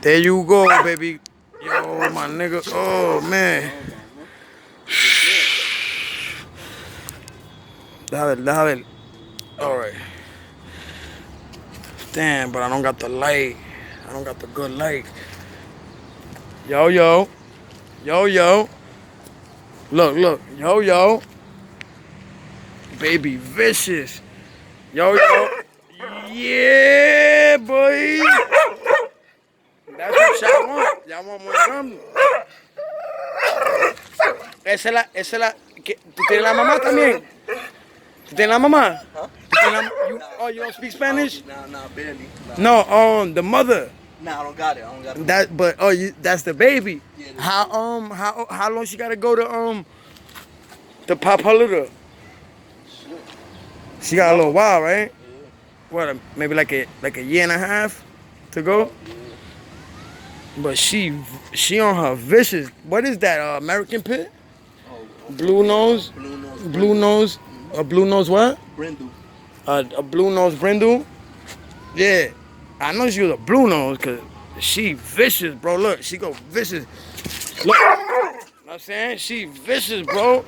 There you go, baby. Yo, my nigga. Oh, man. Déjame ver. Alright. Damn, but I don't got the light. I don't got the good light. Yo. Look. Yo. Baby vicious. Yo. Yeah, boy. That's what y'all want. Y'all want more gum. Esa es la. ¿Tú tienes la mamá también? ¿Tú tienes la mamá? You don't speak Spanish? Nah, barely. Nah. No, the mother. Nah, I don't got it. That's the baby. Yeah, How long she gotta go to pop her little? She got a little while, right? Yeah. What? Maybe like a year and a half to go. Yeah. But she on her vicious. What is that? American pit? Blue nose. Blue nose. A blue nose what? Brindle. A blue nose brindle. Yeah, I know she was a blue nose because she vicious, bro. Look, she go vicious. Look, you know what I'm saying? She vicious, bro.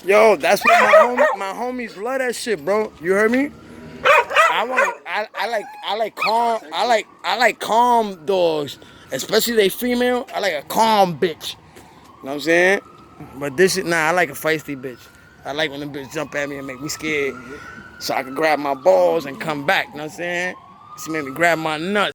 Yo, that's what my homies love that shit, bro. You heard me? I like calm dogs, especially they female. I like a calm bitch. You know what I'm saying? But this shit, I like a feisty bitch. I like when the bitch jump at me and make me scared, so I can grab my balls and come back. You know what I'm saying? She made me grab my nuts.